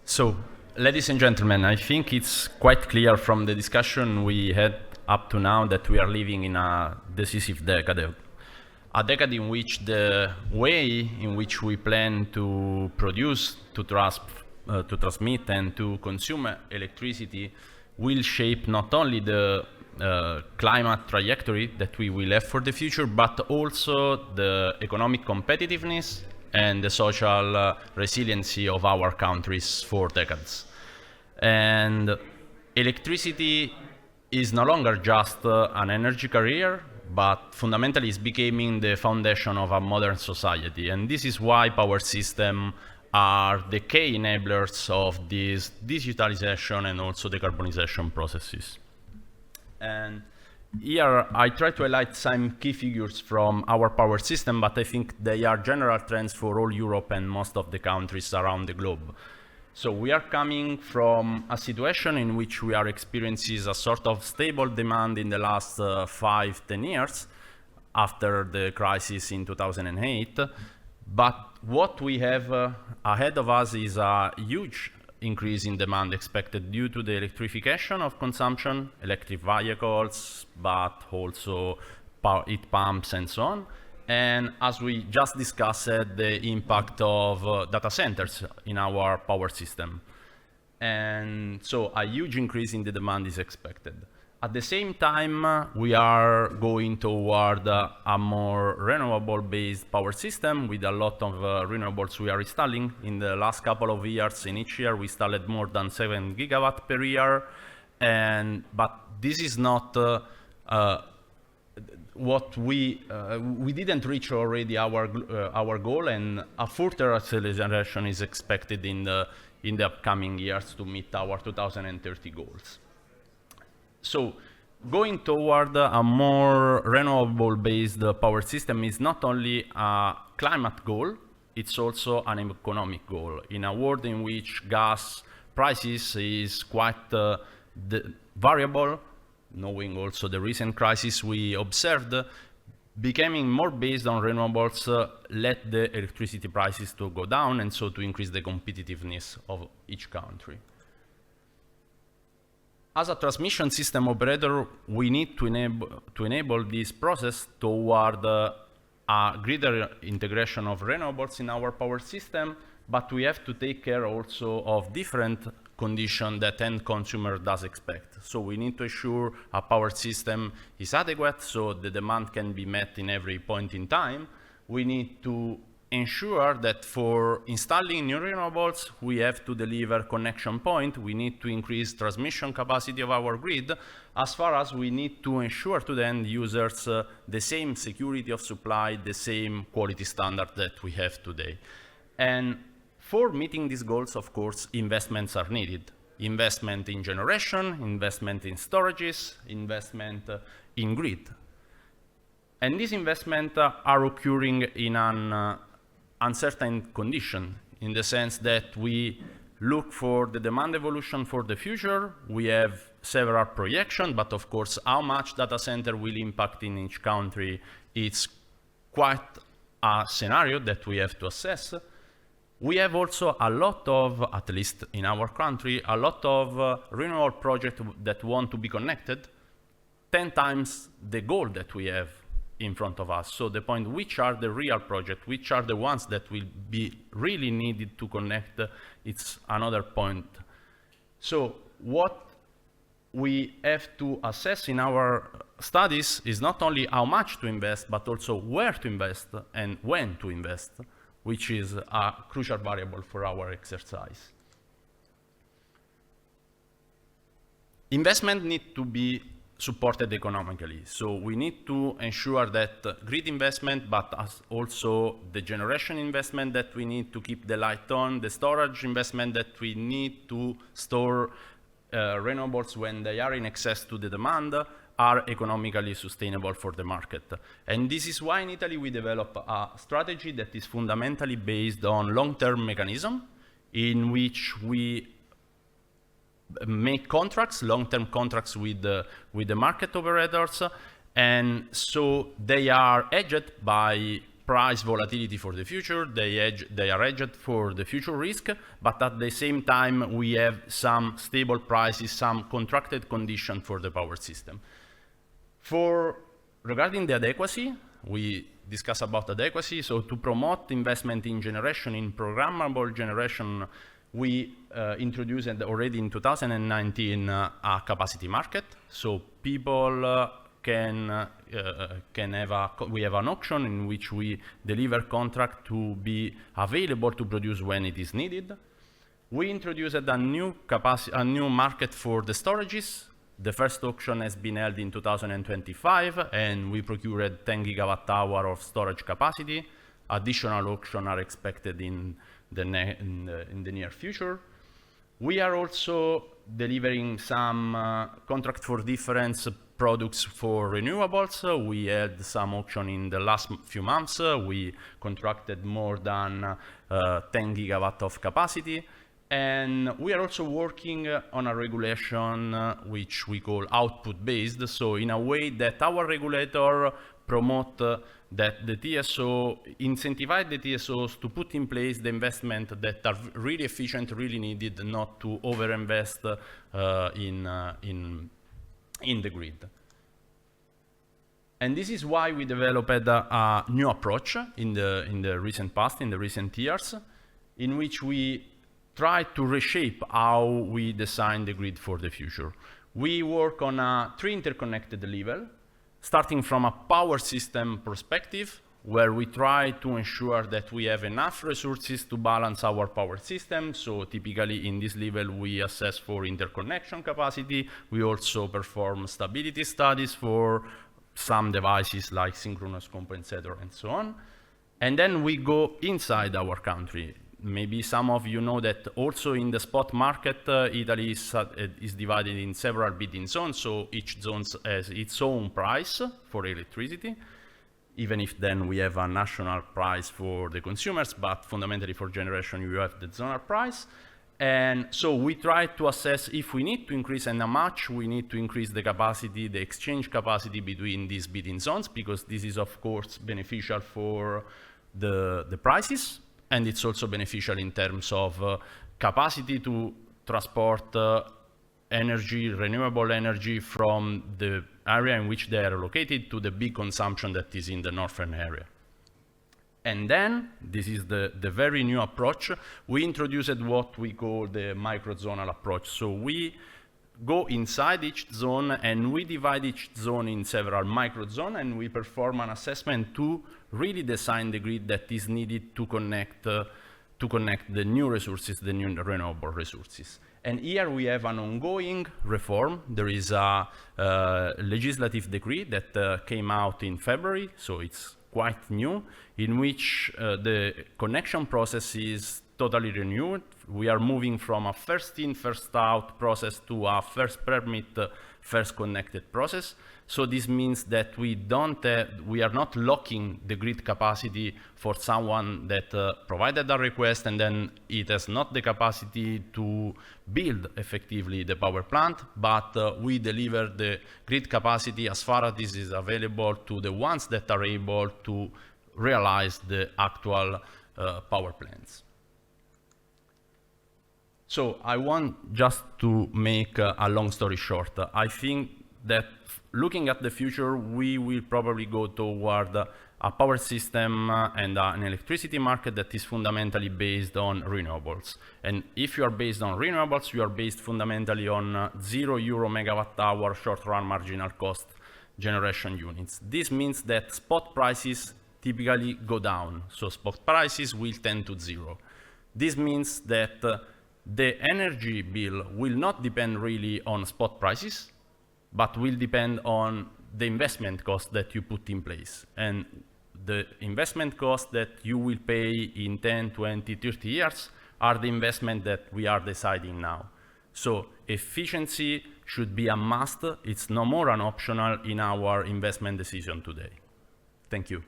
So, ladies and gentlemen, I think it's quite clear from the discussion we had up to now that we are living in a decisive decade. A decade in which the way in which we plan to produce, to transmit, and to consume electricity will shape not only the climate trajectory that we will have for the future, but also the economic competitiveness and the social resiliency of our countries for decades. And electricity is no longer just an energy carrier, but fundamentally is becoming the foundation of a modern society. And this is why power systems are the key enablers of this digitalization and also decarbonization processes. And here I try to highlight some key figures from our power system, but I think they are general trends for all Europe and most of the countries around the globe. So we are coming from a situation in which we are experiencing a sort of stable demand in the last 5-10 years after the crisis in 2008. But what we have ahead of us is a huge increase in demand expected due to the electrification of consumption, electric vehicles, but also heat pumps and so on. And as we just discussed, the impact of data centers in our power system. And so a huge increase in the demand is expected. At the same time, we are going toward a more renewable-based power system with a lot of renewables we are installing. In the last couple of years, in each year, we installed more than 7 gigawatts per year. But this is not what we didn't reach already our goal, and a further acceleration is expected in the upcoming years to meet our 2030 goals. So, going toward a more renewable-based power system is not only a climate goal, it's also an economic goal. In a world in which gas prices is quite variable, knowing also the recent crisis we observed, becoming more based on renewables led the electricity prices to go down and so to increase the competitiveness of each country. As a transmission system operator, we need to enable this process toward a greater integration of renewables in our power system, but we have to take care also of different conditions that end consumer does expect. So we need to ensure a power system is adequate so the demand can be met in every point in time. We need to ensure that for installing new renewables, we have to deliver connection point. We need to increase transmission capacity of our grid, as far as we need to ensure to the end users the same security of supply, the same quality standard that we have today. And for meeting these goals, of course, investments are needed. Investment in generation, investment in storages, investment in grid. And these investments are occurring in an uncertain condition, in the sense that we look for the demand evolution for the future. We have several projections, but of course, how much data center will impact in each country, it's quite a scenario that we have to assess. We have also a lot of, at least in our country, a lot of renewable projects that want to be connected, 10 times the goal that we have in front of us. So the point, which are the real projects, which are the ones that will be really needed to connect, it's another point. So what we have to assess in our studies is not only how much to invest, but also where to invest and when to invest, which is a crucial variable for our exercise. Investment needs to be supported economically. So we need to ensure that grid investment, but also the generation investment that we need to keep the light on, the storage investment that we need to store renewables when they are in excess to the demand, are economically sustainable for the market. And this is why in Italy we develop a strategy that is fundamentally based on long-term mechanism, in which we make contracts, long-term contracts with the market operators, and so they are hedged by price volatility for the future, they are hedged for the future risk, but at the same time, we have some stable prices, some contracted condition for the power system. Regarding the adequacy, we discuss about adequacy. So to promote investment in generation, in programmable generation, we introduced already in 2019 a capacity market. So people we have an auction in which we deliver contract to be available to produce when it is needed. We introduced a new market for the storages. The first auction has been held in 2025, and we procured 10 gigawatt-hour of storage capacity. Additional auctions are expected in the near future. We are also delivering some contract for difference products for renewables. We had some auction in the last few months. We contracted more than 10 gigawatt of capacity. And we are also working on a regulation which we call output-based. So in a way that our regulator promote that the TSO, incentivize the TSOs to put in place the investment that are really efficient, really needed, not to overinvest in the grid. And this is why we developed a new approach in the recent past, in the recent years, in which we try to reshape how we design the grid for the future. We work on a 3 interconnected level, starting from a power system perspective, where we try to ensure that we have enough resources to balance our power system. So typically in this level, we assess for interconnection capacity. We also perform stability studies for some devices like synchronous compensator and so on. And then we go inside our country. Maybe some of you know that also in the spot market, Italy is divided in several bidding zones, so each zone has its own price for electricity, even if then we have a national price for the consumers, but fundamentally for generation you have the zonal price. And so we try to assess if we need to increase and how much we need to increase the capacity, the exchange capacity between these bidding zones, because this is of course beneficial for the prices. And it's also beneficial in terms of capacity to transport energy, renewable energy from the area in which they are located to the big consumption that is in the northern area. And then, this is the very new approach, we introduced what we call the microzonal approach. So we go inside each zone and we divide each zone in several microzones, and we perform an assessment to really design the grid that is needed to connect the new resources, the new renewable resources. And here we have an ongoing reform. There is a legislative decree that came out in February, so it's quite new, in which the connection process is totally renewed. We are moving from a first in, first out process to a first permit, first connected process. So this means that we are not locking the grid capacity for someone that provided a request and then it has not the capacity to build effectively the power plant, but we deliver the grid capacity as far as this is available to the ones that are able to realize the actual power plants. So I want just to make a long story short. I think that looking at the future, we will probably go toward a power system and an electricity market that is fundamentally based on renewables. And if you are based on renewables, you are based fundamentally on €0 megawatt-hour short-run marginal cost generation units. This means that spot prices typically go down. So spot prices will tend to zero. This means that the energy bill will not depend really on spot prices, but will depend on the investment cost that you put in place. And the investment cost that you will pay in 10, 20, 30 years are the investment that we are deciding now. So efficiency should be a must. It's no more an optional in our investment decision today. Thank you.